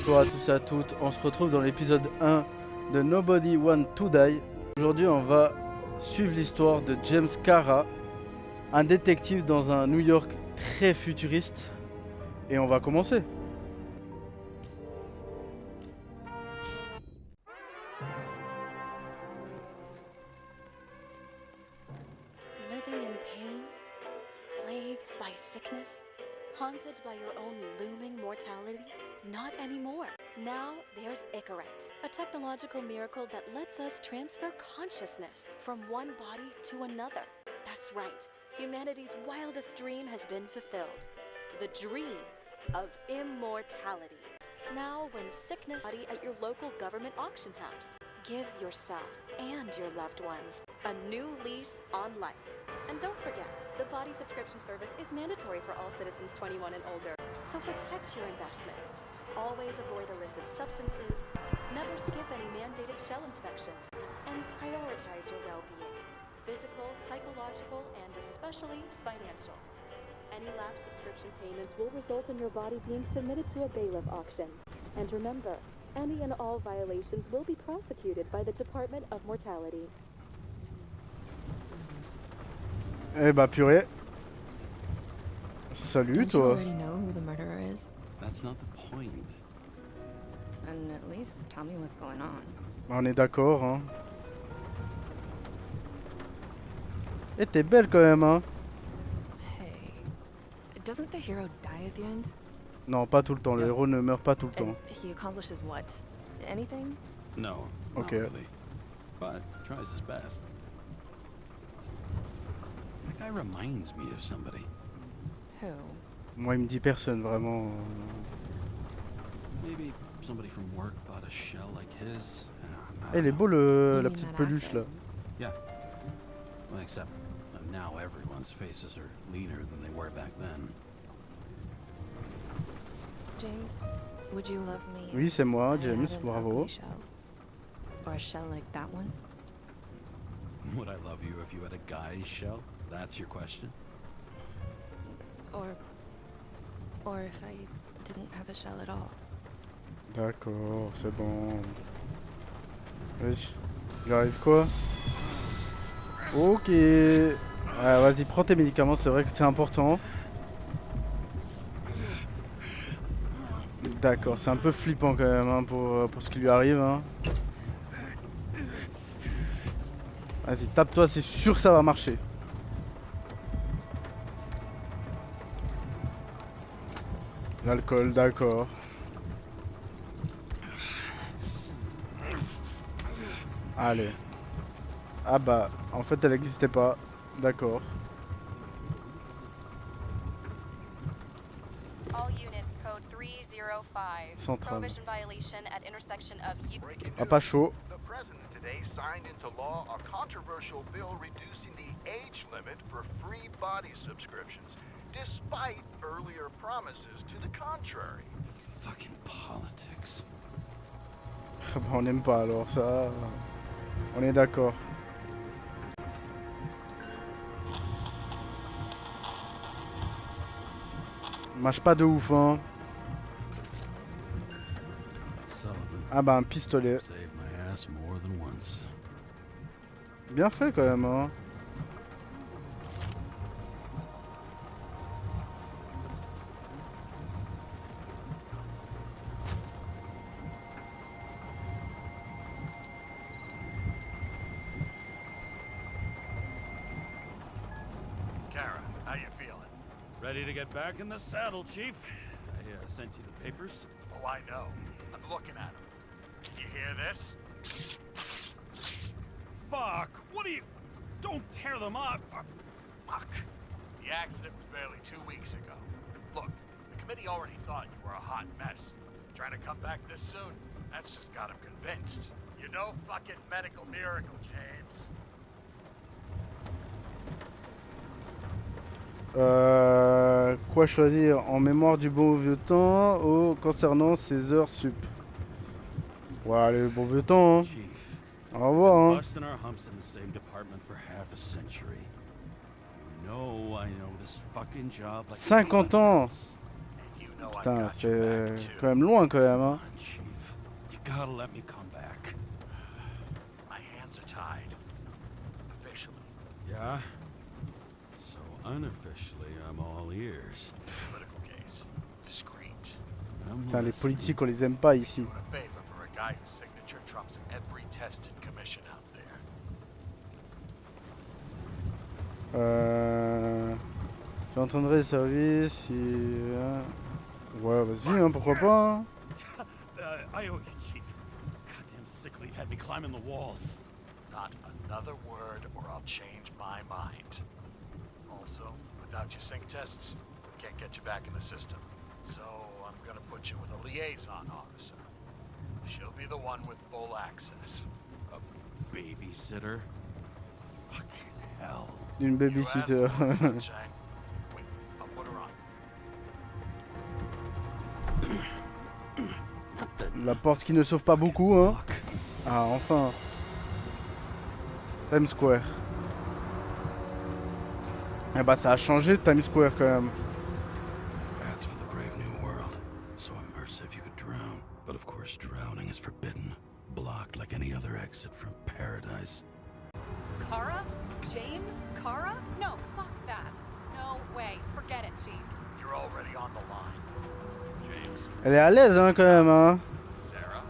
Bonsoir à tous et à toutes, on se retrouve dans l'épisode 1 de Nobody Want to Die. Aujourd'hui on va suivre l'histoire de James Kara, un détective dans un New York très futuriste. Et on va commencer. Living in pain, plagued by sickness, haunted by your own looming mortality? Not anymore. Now there's Icarate, a technological miracle that lets us transfer consciousness from one body to another. That's right. Humanity's wildest dream has been fulfilled. The dream of immortality. Now when sickness body at your local government auction house. Give yourself and your loved ones a new lease on life. And don't forget, the body subscription service is mandatory for all citizens 21 and older. So protect your investment. Always avoid illicit substances, never skip any mandated shell inspections, and prioritize your well-being. Physical, psychological, and especially financial. Any lapsed subscription payments will result in your body being submitted to a bailiff auction. And remember, any and all violations will be prosecuted by the Department of Mortality. Eh bah purée. Salut Don't you toi. already know who the murderer is? That's not the point. Then at least tell me what's going on. On est d'accord hein. Et t'es belle quand même hein. Hey, doesn't the hero die at the end? Non pas tout le temps, le Yeah. héros ne meurt pas tout le And temps. he accomplishes what? Anything? No, Okay. not really. But he tries his best. That guy reminds me of somebody. Who? Moi il me dit personne vraiment. Maybe somebody from work bought a shell like his. Eh, il est beau You la mean petite that peluche actor? là. Yeah. Well, except now everyone's faces are leaner than they were back then. James, would you love me? Oui c'est moi, if I James, had an bravo. ugly shell? Or a shell like that one? Would I love you if you had a guy's shell? That's your question? Or if I didn't have a shell at all? D'accord, c'est bon. Wesh, il arrive quoi? Ok. Vas-y, prends tes médicaments, c'est vrai que c'est important. D'accord, c'est un peu flippant quand même hein, pour ce qui lui arrive. Hein. Vas-y, tape-toi, c'est sûr que ça va marcher. L'alcool, d'accord. Allez. Ah bah, en fait elle n'existait pas. D'accord. All units, code 305. Central. Prohibition violation at intersection of Ah pas chaud. The president today signed into law a controversial bill reducing the age limit for free body subscriptions, despite earlier promises to the contrary. Fucking politics. Ah bah, on n'aime pas alors ça. On est d'accord. Marche pas de ouf hein. Sullivan Ah bah un pistolet. saved my ass more than once. Bien fait quand même hein. Kara, how you feeling? Ready to get back in the saddle, Chief? I sent you the papers. Oh, I know. I'm looking at them. You hear this? Fuck! What are you... Don't tear them up! Fuck! The accident was barely 2 weeks ago. Look, the committee already thought you were a hot mess. Trying to come back this soon? That's just got them convinced. You're no fucking medical miracle, James. Quoi choisir en mémoire du bon vieux temps ou concernant ses heures sup? Ouais, allez, bon vieux temps hein. Chief, Au revoir hein. busting our humps in the same department for half a century. You know I know this fucking job like 50 ans. And you know I've Putain, got your back c'est too. quand même loin quand même, hein. Come on, Chief. You gotta let me come back. My hands are tied. Officially. Yeah? So unofficially, I'm all ears. Political case. Discreet. I'm Putain, les listening. politiques, on les aime pas ici. Doing a favor for a guy whose signature trumps every test and commission out there. J'entendrai les services si... Ouais, vas-y, hein, pourquoi pas, hein. I owe you, Chief. Goddamn sick leave had me climbing the walls. Not another word or I'll change my mind. Also, without your sync tests, can't get you back in the system. So I'm gonna put you with a liaison officer. She'll be the one with full access. A babysitter? Fucking hell. Une You babysitter. asked for it, sunshine. Wait, I'll put her on. La porte qui ne sauve pas beaucoup, hein. Fuck. Ah, enfin. Times Square. Eh bah, ça a changé Times Square quand même. That's for the brave new world. So immersive you could drown. But of course, drowning is forbidden. Blocked like any other exit from paradise. Kara? James? Kara? No, fuck that. No way. Forget it, Chief. You're already on the line. James, Elle est à l'aise, hein, quand même, hein. Sarah,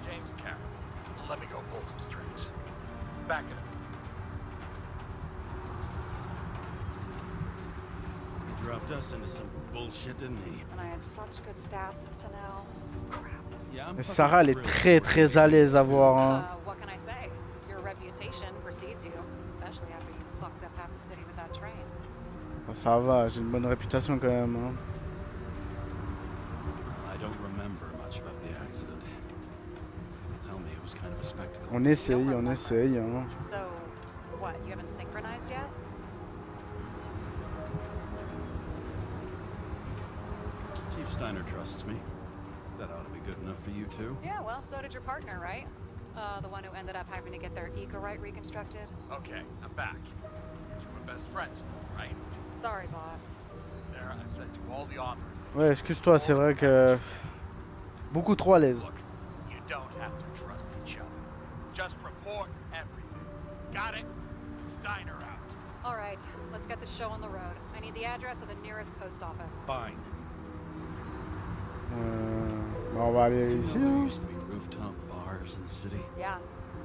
James Carroll. Let me go pull some strings. Back it up. He dropped us into some bullshit, didn't he? And I had such good stats up to now. Crap. Yeah, I'm Mais fucking Sarah, elle est thrilled. très à l'aise à voir, hein. What can I say? Your reputation precedes you, especially after you fucked up half the city with that train. Ça va, j'ai une bonne réputation quand même, hein. I don't remember much about the accident. People tell me it was kind of a spectacle. On essaye, hein. So, what, you haven't synchronized yet? Chief Steiner trusts me. That ought to be good enough for you too. Yeah, well, so did your partner, right? The one who ended up having to get their eco-right reconstructed. Okay, I'm back. You were best friends, right? Sorry, boss. Sarah, I've sent you all the authors. Ouais, excuse-toi, c'est vrai que... Beaucoup trop à l'aise. Look, you don't have to trust each other. Just report everything. Got it? Steiner out. All right, let's get the show on the road. I need the address of the nearest post office. Fine. On va aller You ici, know, there hein. used to be rooftop bars in the city. Yeah,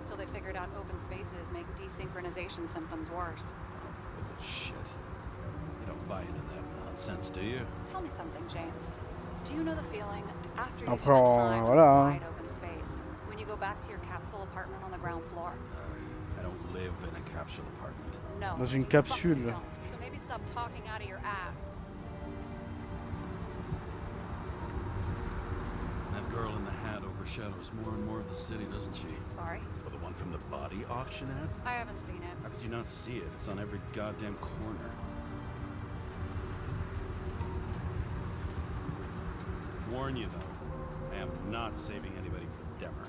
until they figured out open spaces make desynchronization symptoms worse. Bullshit. You don't buy into that nonsense, do you? Tell me something, James. Do you know the feeling after you Après, spend time in voilà, a hein. wide open space, when you go back to your capsule apartment on the ground floor? I don't live in a capsule apartment. No, Dans une you fucking capsule. don't. So maybe stop talking out of your ass. That girl in the hat overshadows more and more of the city, doesn't she? Sorry, Or the one from the body auction ad? I haven't seen it. How could you not see it? It's on every goddamn corner. Warn you though, I am not saving anybody for Demmer.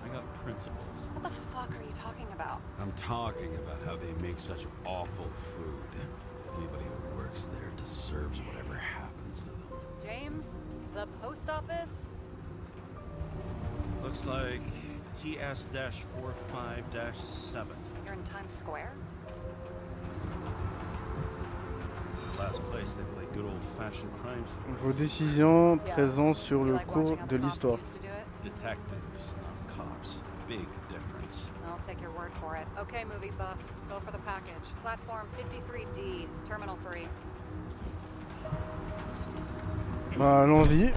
I got principles. What the fuck are you talking about? I'm talking about how they make such awful food. Anybody who works there deserves whatever happens to them. James, the post office? Looks like TS-45-7. You're in Times Square? It's the last place they play good old-fashioned crime Vos stories. décisions Yeah. présentes sur You le like cours watching how de the cops l'histoire. used to do it? Detectives, not cops. Big difference. I'll take your word for it. Okay, movie buff. Go for the package. Platform 53D, Terminal 3. Bah, allons-y.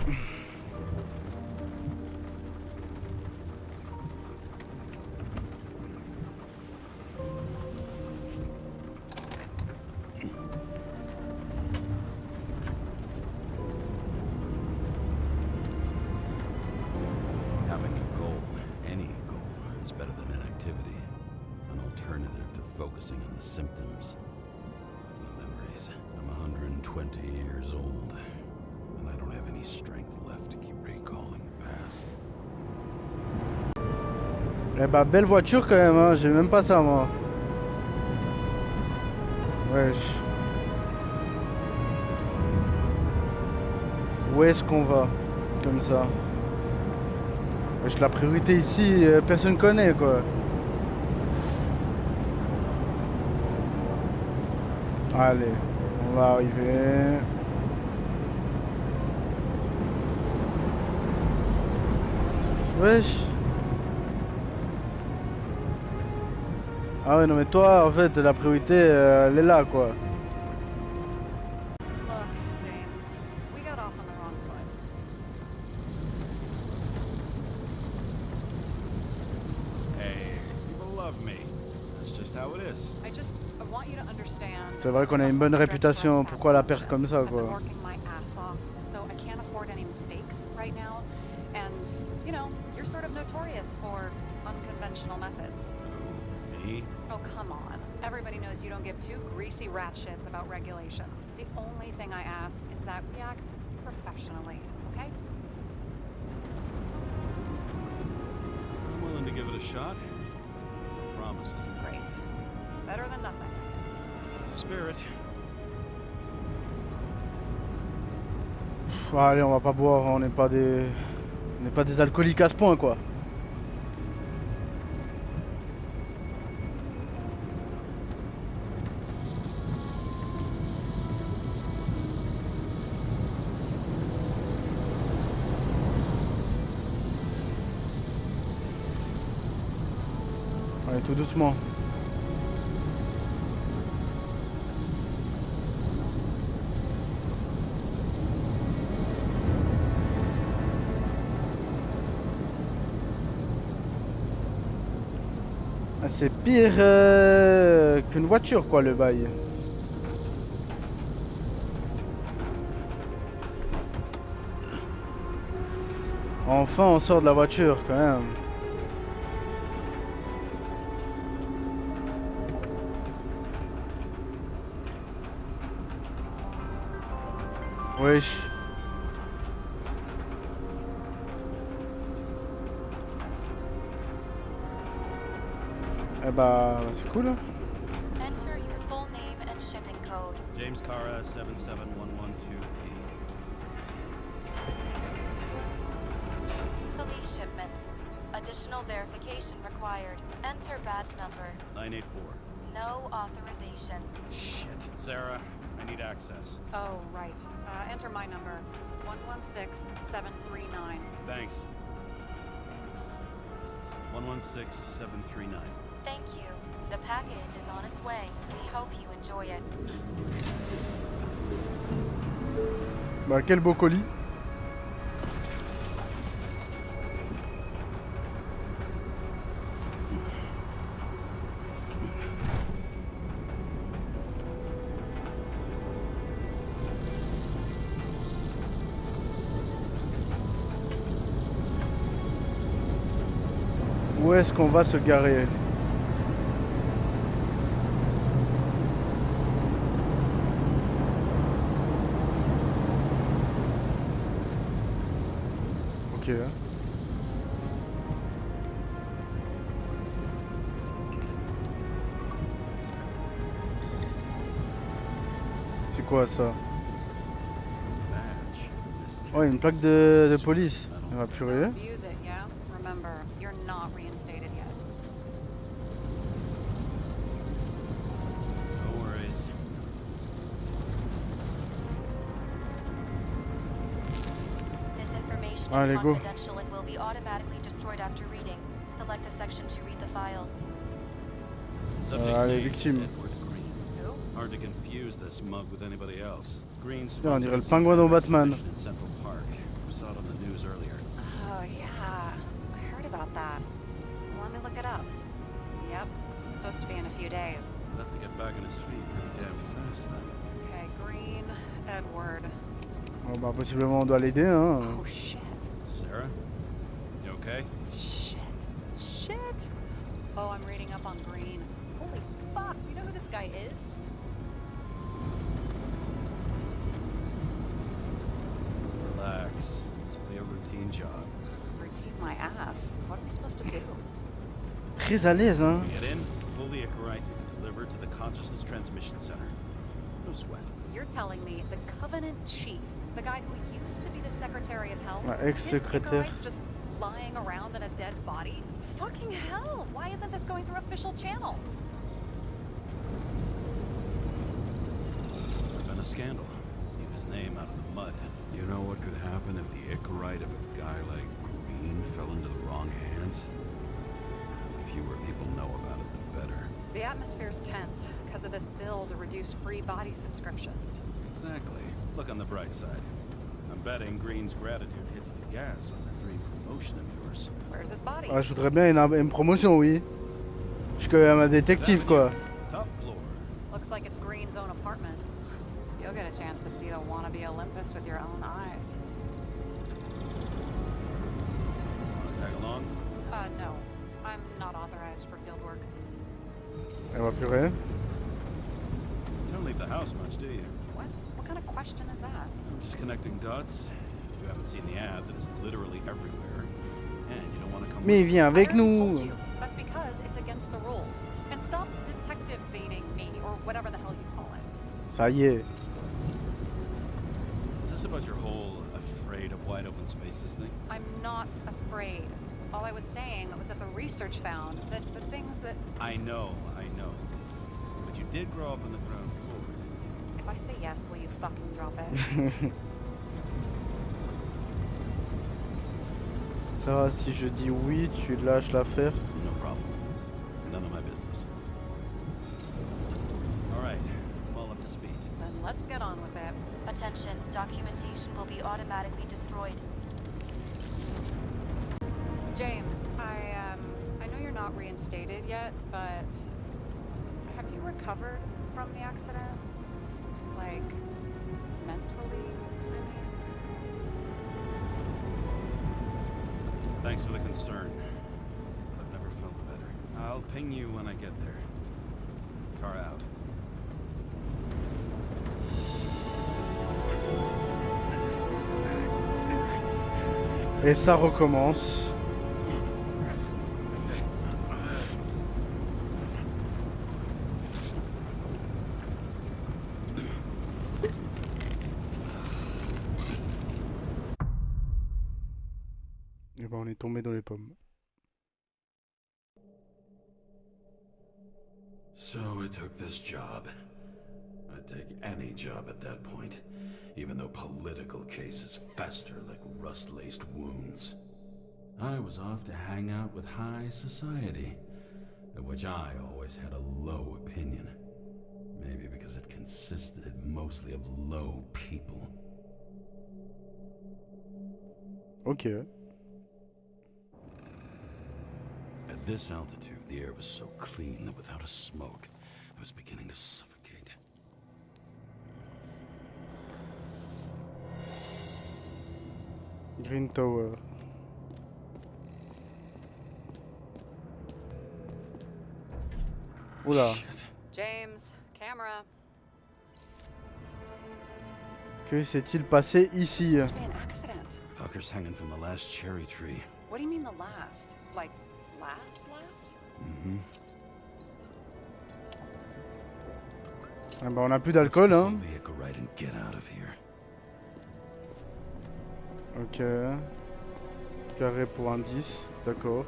Having a goal, any goal, is better than inactivity. An alternative to focusing on the symptoms. The memories. I'm 120 years old, and I don't have any strength left to keep recalling the past. Eh bah, belle voiture quand même, hein. J'ai même pas ça, moi. Wesh. Où est-ce qu'on va? Comme ça. Wesh, la priorité ici, personne connaît quoi. Allez, on va arriver. Wesh. Ah ouais non mais toi en fait la priorité elle est là quoi. Look, James, we got off on the wrong foot. Hey, people love me. That's just how it is. I want you to understand. C'est vrai qu'on a une bonne réputation, pourquoi la perdre comme ça I've been quoi. working my ass off, so I can't afford any mistakes right now. And, you know, you're sort of notorious for unconventional methods. Who? Me? Oh, come on. Everybody knows you don't give two greasy rat shits about regulations. The only thing I ask is that we act professionally, okay? I'm willing to give it a shot. No promises. Great. Better than nothing. It's the spirit. Pff, allez on va pas boire, on n'est pas des alcooliques à ce point quoi. Allez tout doucement. Ah, c'est pire qu'une voiture quoi le bail. Enfin on sort de la voiture quand même. Wesh. Eh bah c'est cool hein. Enter your full name and shipping code. James Cara 77112P. Police shipment. Additional verification required. Enter badge number. 984. No authorization. Shit. Sarah, I need access. Oh, right. Enter my number. 116739. Thanks. 116739. Thank you. The package is on its way. We hope you enjoy it. Bah quel beau colis. Où est-ce qu'on va se garer? Ok. C'est quoi ça? Badge. Oh, une plaque de police. On va purée. Don't abuse it, yeah? Remember, you're not reinstated yet. No worries. This information Allez, is go. confidential and will be automatically destroyed after reading. Select a section to read the files. Subject's allez, name is victime. Edward Green. Who? Hard to confuse this mug with anybody else. Green Putain, on dirait le sponsors pingouin dans an Batman. exhibition in Central Park. We saw it on the news earlier. Oh, yeah. I heard about that. Let me look it up. Yep. Supposed to be in a few days. He'll have to get back on his feet pretty damn fast then. Okay, Green, Edward. Bon, bah possiblement on doit l'aider hein. Oh, shit. Sarah? You okay? Shit. Shit. Oh, I'm reading up on Green. Holy fuck, you know who this guy is? Relax. It's only a routine job. Routine my ass. What are we supposed to do? Très à l'aise hein. We get in, pull the Icarite, and deliver to the Consciousness Transmission Center. No sweat. You're telling me the Covenant Chief, the guy who you claims to be the Secretary of Health. La His ex-secrétaire. Icarite's just lying around in a dead body. Fucking hell! Why isn't this going through official channels? Been a scandal. Leave his name out of the mud. You know what could happen if the Icarite of a guy like Green fell into the wrong hands? The fewer people know about it, the better. The atmosphere's tense because of this bill to reduce free body subscriptions. Exactly. Look on the bright side. I'm betting Green's gratitude hits the gas on that dream promotion of yours. Where's his body? Ah, je voudrais bien une promotion, oui. Je suis quand même un détective, quoi. Top floor. Looks like it's Green's own apartment. You'll get a chance to see the wannabe Olympus with your own eyes. Wanna tag along? No. I'm not authorized for field work. Elle va plus rien. You don't leave the house much, do you? What? What kind of question is that? I'm just connecting dots. You haven't seen the ad that is literally everywhere. And you don't want to come Mais with viens avec I already told nous. you. That's because it's against the rules. And stop detective baiting me, or whatever the hell you call it. Ça y est. Is this about your whole afraid of wide open spaces thing? I'm not afraid. All I was saying was that the research found that the things that... I know. But you did grow up on the ground floor. If I say yes, will you fucking drop it? Ça, si je dis oui, tu lâches l'affaire. No problem. None of my business. All right, I'm all up to speed. Then let's get on with it. Attention, documentation will be automatically destroyed. James, I know you're not reinstated yet, but have you recovered from the accident? Like, mentally, I mean? Thanks for the concern. I've never felt better. I'll ping you when I get there. Car out. Et ça recommence. Et ben on est tombé dans les pommes. So I took this job. I'd take any job at that point, even though political cases fester like rust-laced wounds. I was off to hang out with high society, of which I always had a low opinion. Maybe because it consisted mostly of low people. Ok. At this altitude, the air was so clean that without a smoke, I was beginning to suffocate. Green Tower. Oula. Shit. James, camera. Que s'est-il passé ici? This must be an accident. Fuckers hanging from the last cherry tree. What do you mean the last? Like, last? Mm-hmm. Ah bah on a plus d'alcool hein. Let's pull the Icarite and get out of here. Ok. Carré pour un 10, d'accord.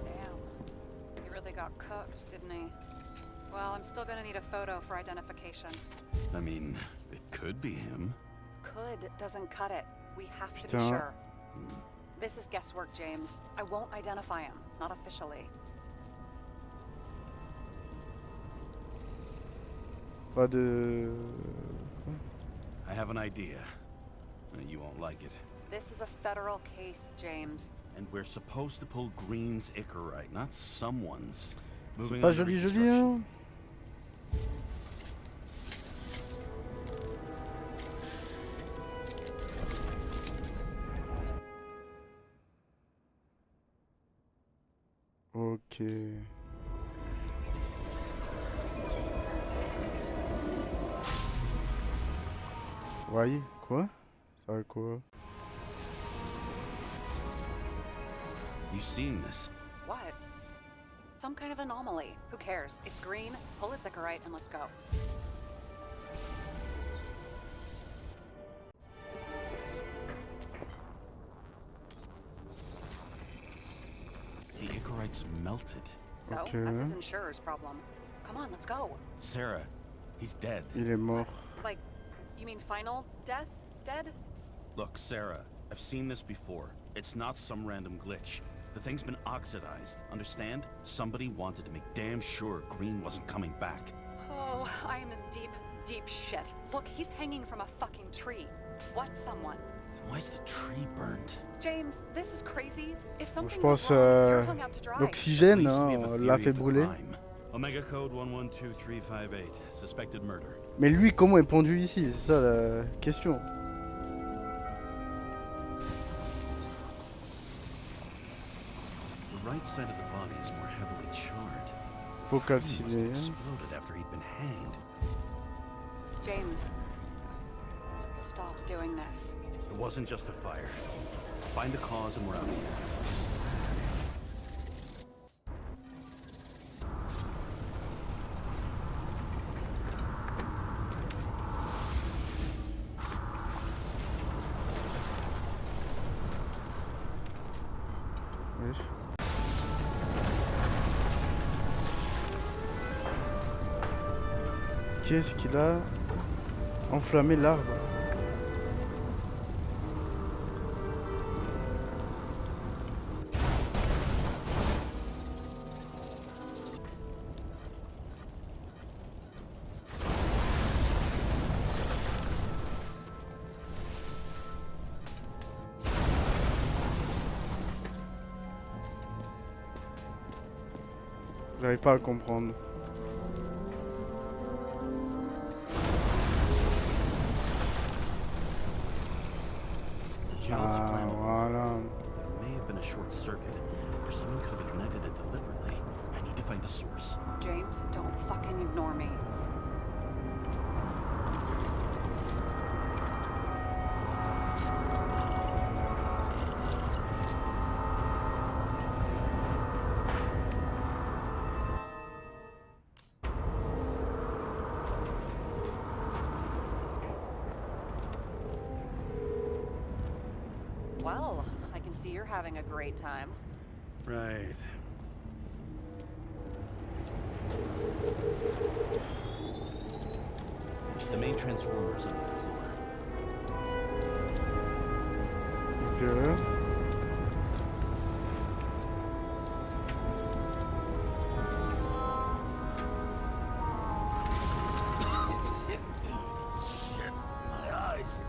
Damn. He really got cooked, didn't he? Well, I'm still gonna need a photo for identification. I mean, it could be him. Could doesn't cut it. We have to be Putain. sure. This is guesswork, James. I won't identify him. Not officially. Pas de... I have an idea. You won't like it. This is a federal case, James. And we're supposed to pull Green's Icarite, not someone's. C'est Moving pas on to joli joli reconstruction. hein. Ok. Ouais, quoi? Ça va quoi? You seen this? What? Some kind of anomaly. Who cares? It's green. Pull its Icarite and let's go. lights melted. So, Okay. that's his insurer's problem. Come on, let's go. Sarah, he's dead. Il est mort. Like, you mean final death? Dead? Look, Sarah, I've seen this before. It's not some random glitch. The thing's been oxidized, understand? Somebody wanted to make damn sure Green wasn't coming back. Oh, I am in deep, deep shit. Look, he's hanging from a fucking tree. What someone? Why's the tree burnt? James, this is crazy. If Je something was pense wrong, you're hung out to dry. At l'oxygène least we have a l'a theory fait of the brûler. crime. Omega code 112358, suspected murder. Mais lui, comment est pendu ici? C'est ça la question. The right side of the body is more heavily charred. Faut The tree must have calciner. exploded after he'd been hanged. James, stop doing this. It wasn't just a fire. Find the cause and we're out of here. Oui. Qu'est-ce qu'il a enflammé l'arbre? J'arrive pas à comprendre. The gel's flammable. Voilà. It may have been a short circuit, or someone could have ignited it deliberately. I need to find the source. James, don't fucking ignore me. Well, I can see you're having a great time. Right. The main transformer is under the floor. Ok. Shit, my eyes.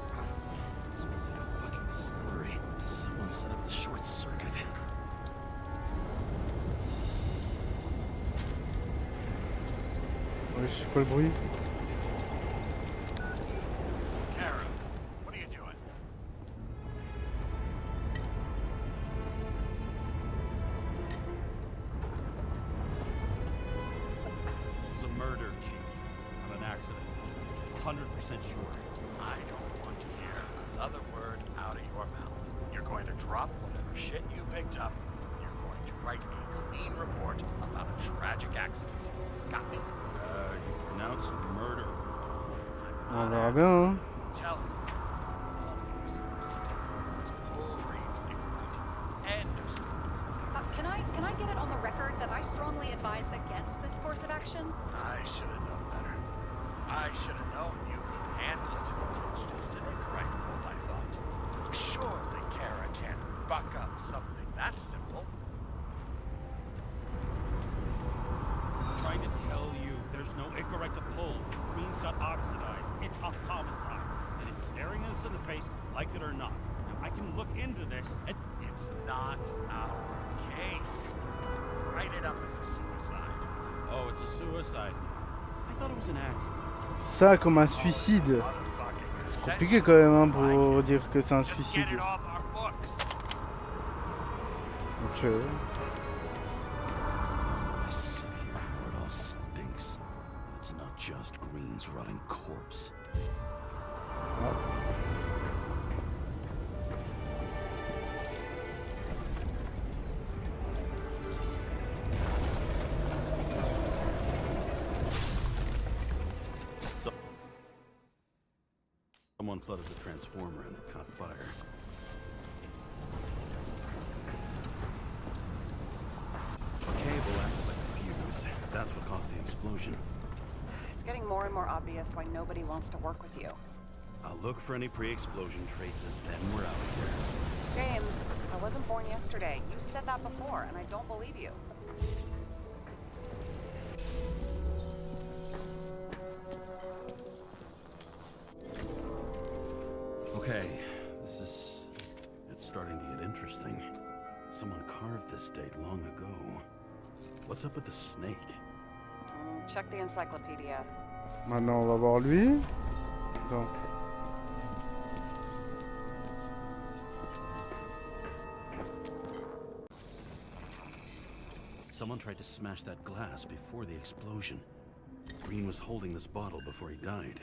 Smells like a fucking distillery. Someone set up the short circuit. Ouais, c'est quoi le bruit? Kara, what are you doing? This was a murder, Chief. Not an accident. 100% sure. I don't want to hear another word out of your mouth. You're going to drop whatever shit you picked up. You're going to write a clean report about a tragic accident. Got me? You pronounced murder. On verra bien, hein. Tell him. All he was supposed to do was pull Reed's ignorant. End of story. Can I get it on the record that I strongly advised against this course of action? I should have known better. I should have known you couldn't handle it. It's just an incorrect report, I thought. Surely Kara can't buck up something that simple. Trying to tell you, there's no Icarite to pull. Green's got oxidized. It's a homicide. And it's staring us in the face, like it or not. Now, I can look into this and... It's not our case. Write it up as a suicide. Oh, it's a suicide. I thought it was an accident. Ça comme un suicide. C'est compliqué quand même hein, pour dire que c'est un Just suicide. get it off our books. Ok. I sit here where it all stinks. It's not just Green's rotting corpse. Someone flooded the transformer and it caught fire. explosion. It's getting more and more obvious why nobody wants to work with you. I'll look for any pre-explosion traces, then we're out of here. James, I wasn't born yesterday. You said that before, and I don't believe you. Okay, it's starting to get interesting. Someone carved this date long ago. What's up with the snake? Check the encyclopedia. Maintenant, on va voir lui. Donc. Someone tried to smash that glass before the explosion. Green was holding this bottle before he died.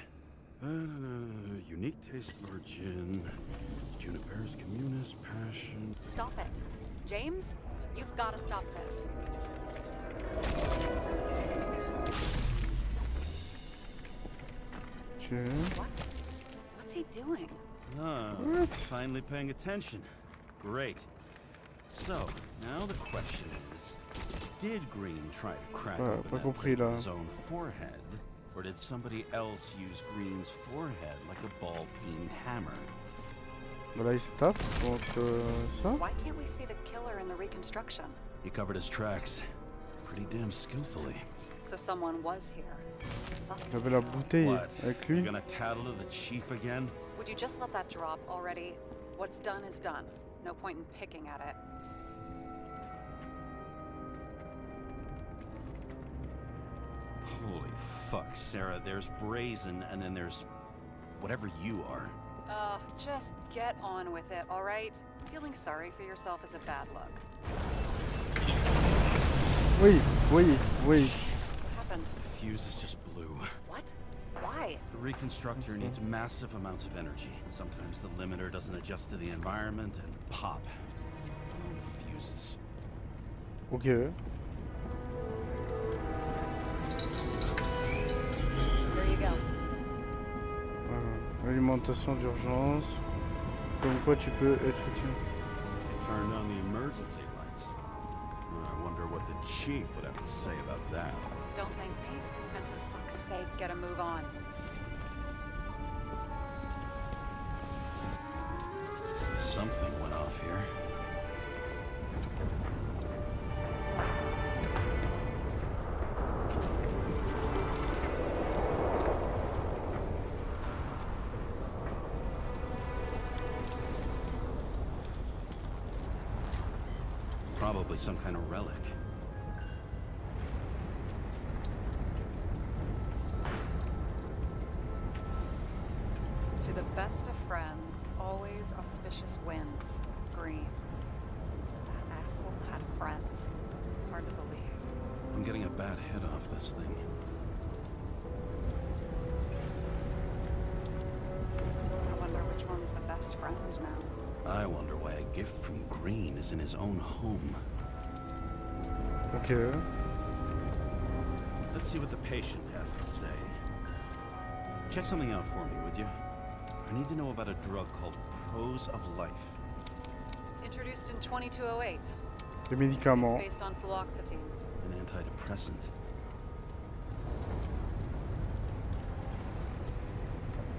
Unique taste origin, Juniper's communis, passion. Stop it. James, you've got to stop this. Okay. What's he doing? Ah, finally paying attention. Great. So, now the question is, did Green try to crack open pas that compris, là. with his own forehead, or did somebody else use Green's forehead like a ball-peen hammer? Voilà, il se tape contre ça. Why can't we see the killer in the reconstruction? He covered his tracks pretty damn skillfully. So someone was here. Il avait la bouteille What? avec You lui. gonna tattle to the chief again? Would you just let that drop already? What's done is done. No point in picking at it. Holy fuck, Sarah. There's brazen, and then there's whatever you are. Just get on with it, all right? Feeling sorry for yourself is a bad look. Oui. What happened? The fuse is just blue. What? Why? The reconstructor needs massive amounts of energy. Sometimes the limiter doesn't adjust to the environment, and pop. Blown fuses. Ok. There you go. Voilà. Alimentation d'urgence. Comme quoi tu peux être utile. They turned on the emergency lights. I wonder what the chief would have to say about that. Don't thank me, and for fuck's sake, get a move on. Something went off here. Probably some kind of relic. To the best of friends, always auspicious winds. Green. That asshole had friends. Hard to believe. I'm getting a bad hit off this thing. I wonder which one's the best friend now. I wonder why a gift from Green is in his own home. Ok. Let's see what the patient has to say. Check something out for me, would you? I need to know about a drug called Prose of Life. Introduced in 2208. Les médicaments. It's based on fluoxetine. An antidepressant.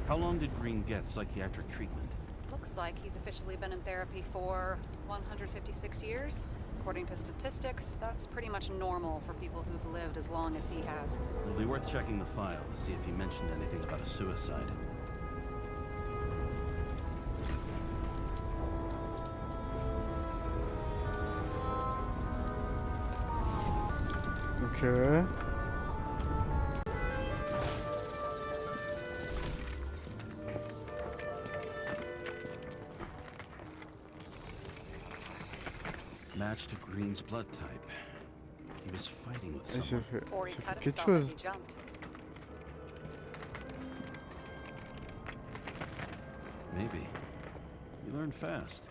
How long did Green get psychiatric treatment? Looks like he's officially been in therapy for 156 years. According to statistics, that's pretty much normal for people who've lived as long as he has. It'll be worth checking the file to see if he mentioned anything about a suicide. Ok. Match to Green's blood type. He was fighting with Il someone. Or he s'est cut fait quelque himself as chose. he jumped. Maybe. You learn fast.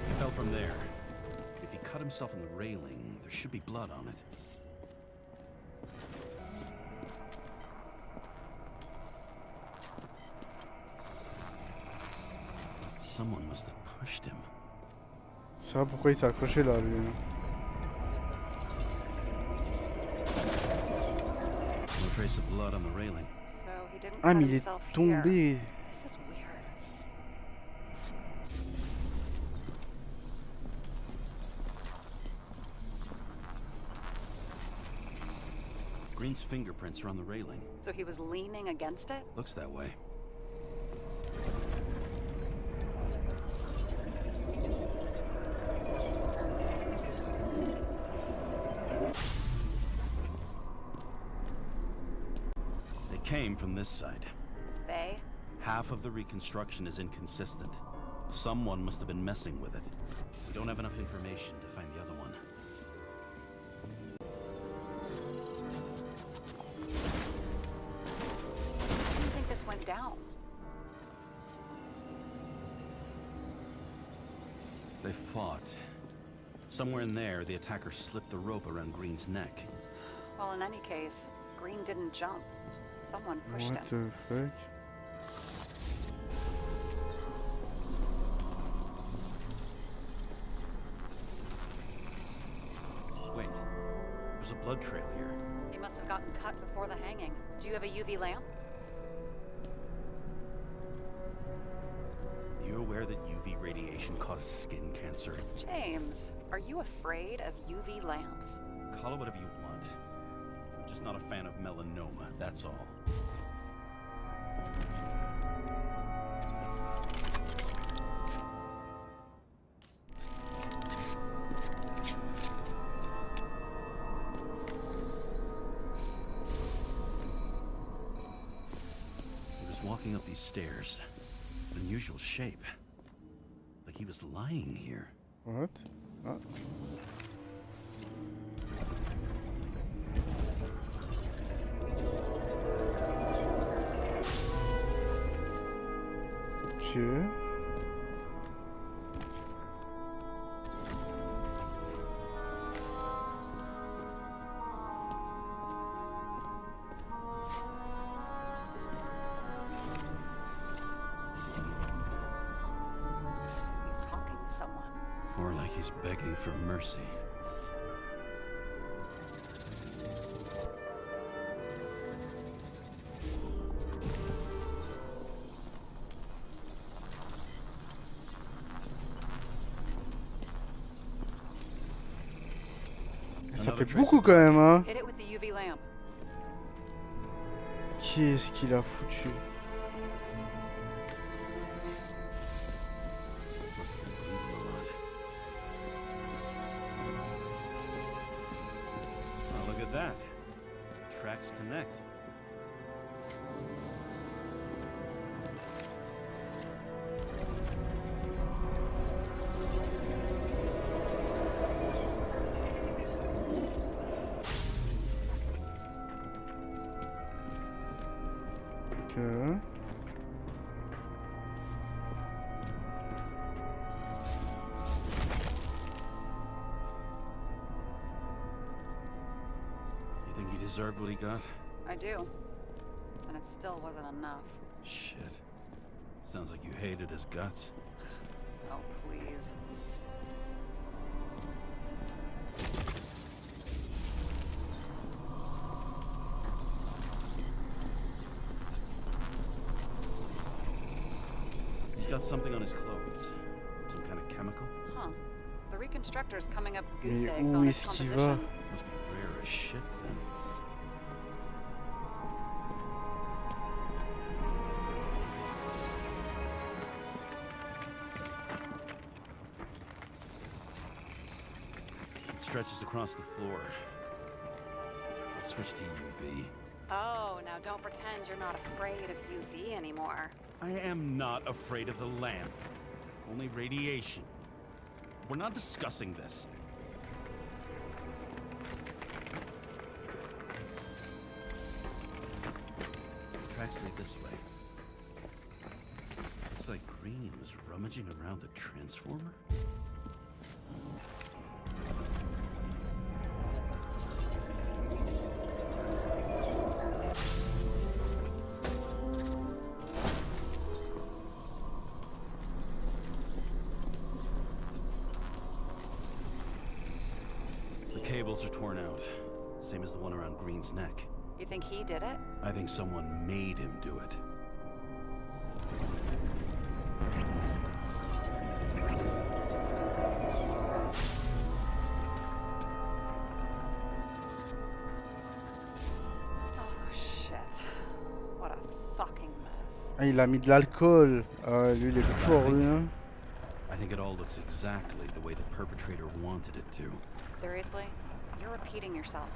He fell from there. If he cut himself on the railing, there should be blood on it. Someone must have pushed him. Je sais pas pourquoi il s'est accroché là, lui. No trace of blood on the railing. So he didn't Ah, cut mais il est himself here. tombé. This is weird. Green's fingerprints are on the railing. So he was leaning against it? Looks that way. They came from this side. They? Half of the reconstruction is inconsistent. Someone must have been messing with it. We don't have enough information to find the other one. How do you think this went down? They fought. Somewhere in there, the attacker slipped the rope around Green's neck. Well, in any case, Green didn't jump. Someone pushed What him. the fuck? Wait, there's a blood trail here. He must have gotten cut before the hanging. Do you have a UV lamp? You aware that UV radiation causes skin cancer? James, are you afraid of UV lamps? Call it whatever you want. I'm just not a fan of melanoma, that's all. He was walking up these stairs. Unusual shape. Like he was lying here. What? Ah. Ok. He's talking to someone. More like he's begging for mercy. Ça fait beaucoup quand même, hein. Hit it with the UV lamp. Qu'est-ce qu'il a foutu? Oh, look at that. Tracks connect. Ok. You think he deserved what he got? I do. And it still wasn't enough. Shit. Sounds like you hated his guts. Oh, please. He's got something on his clothes. Some kind of chemical. Huh. The reconstructor's coming up goose Mais eggs où on its est-ce qu'il composition. va? Must be rare as shit then. It stretches across the floor. I'll switch to UV. Oh, now don't pretend you're not afraid of UV anymore. I am not afraid of the lamp. Only radiation. We're not discussing this. The tracks lead this way. Looks like Green was rummaging around the transformer. cables are torn out. Same as the one around Green's neck. You think he did it? I think someone made him do it. Oh shit. What a fucking mess. Ah, il a mis de l'alcool. Ah, lui, il est fort, lui, hein. I think it all looks exactly the way the perpetrator wanted it to. Seriously? You're repeating yourself.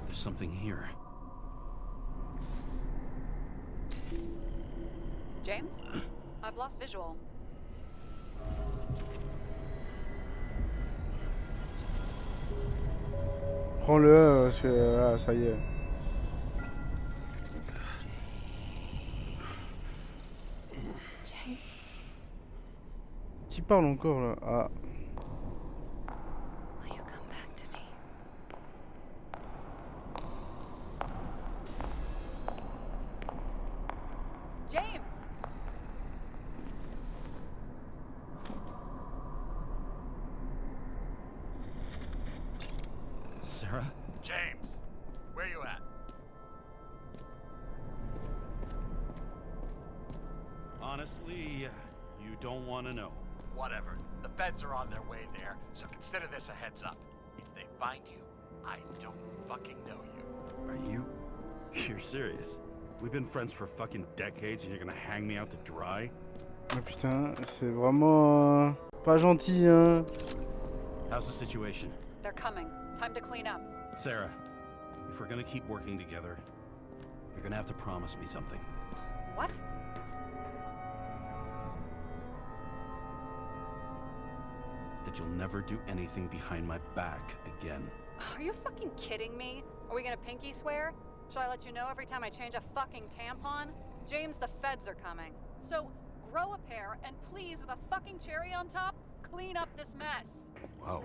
There's something here. James? I've lost visual. Prends-le, parce que ah, ça y est. James. Qui parle encore là? Ah. Will you come back to me? James! Sarah? James, where you at? Honestly, you don't want to know. Whatever. The feds are on their way there, so consider this a heads up. If they find you, I don't fucking know you. Are you? You're serious? We've been friends for fucking decades and you're gonna hang me out to dry? Ah putain, c'est vraiment pas gentil, hein. How's the situation? They're coming. Time to clean up. Sarah, if we're gonna keep working together, you're gonna have to promise me something. What? That you'll never do anything behind my back again. Are you fucking kidding me? Are we gonna pinky swear? Should I let you know every time I change a fucking tampon? James, the feds are coming. So, grow a pair, and please, with a fucking cherry on top, clean up this mess. Whoa.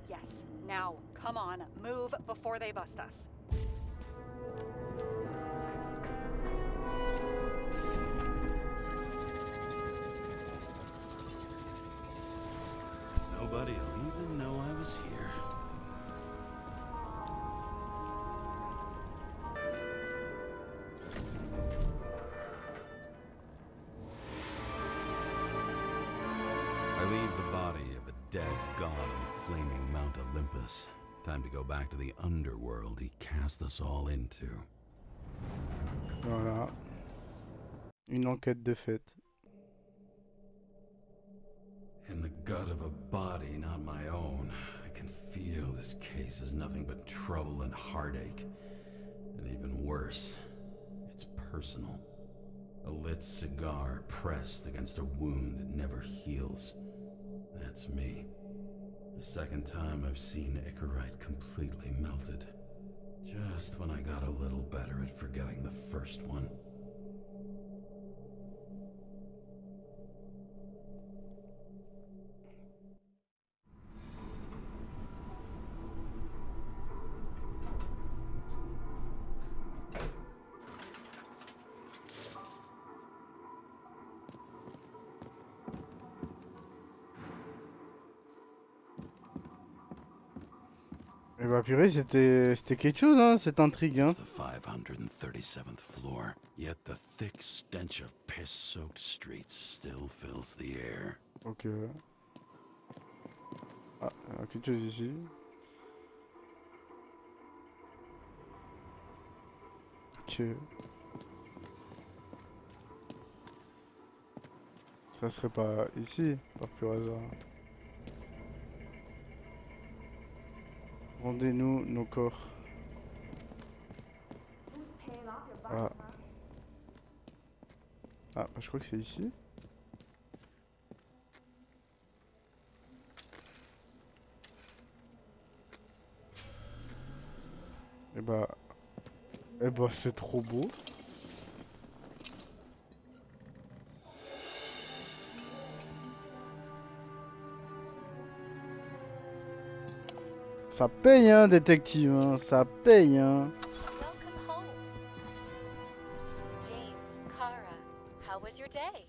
Yes, now, come on, move before they bust us. Nobody'll even know I was here. I leave the body of a dead god on the flaming Mount Olympus. Time to go back to the underworld he cast us all into. Voilà. Une enquête de fait. In the gut of a body not my own, I can feel this case is nothing but trouble and heartache. And even worse, it's personal. A lit cigar pressed against a wound that never heals. That's me. The second time I've seen Icarite completely melted. Just when I got a little better at forgetting the first one. Et bah purée, c'était quelque chose, hein, cette intrigue, hein. It's the 537th floor, yet the thick stench of piss-soaked streets still fills the air. Ok. Ah, il y a quelque chose ici. Ok. Ça serait pas ici, par pur hasard. Rendez-nous nos corps. Ah. Ah, je crois que c'est ici. Et bah c'est trop beau. Ça paye, hein, détective, hein, ça paye, hein. Welcome home. James, Kara, how was your day?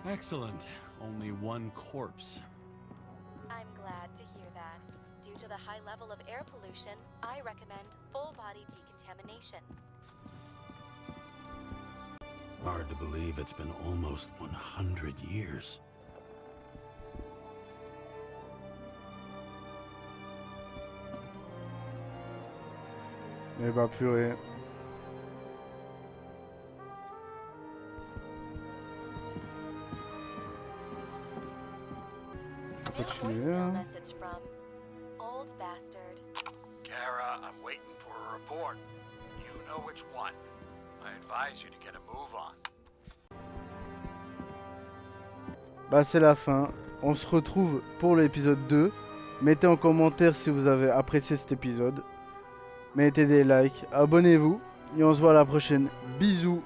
Excellent. Only one corpse. I'm glad to hear that. Due to the high level of air pollution, I recommend full body decontamination. Hard to believe it's been almost 100 years. Eh bah purée. New voicemail message from old bastard. Kara, I'm waiting for a report. You know which one. I advise you to get a move on. Bah c'est la fin. On se retrouve pour l'épisode 2. Mettez en commentaire si vous avez apprécié cet épisode. Mettez des likes, abonnez-vous. Et on se voit à la prochaine. Bisous.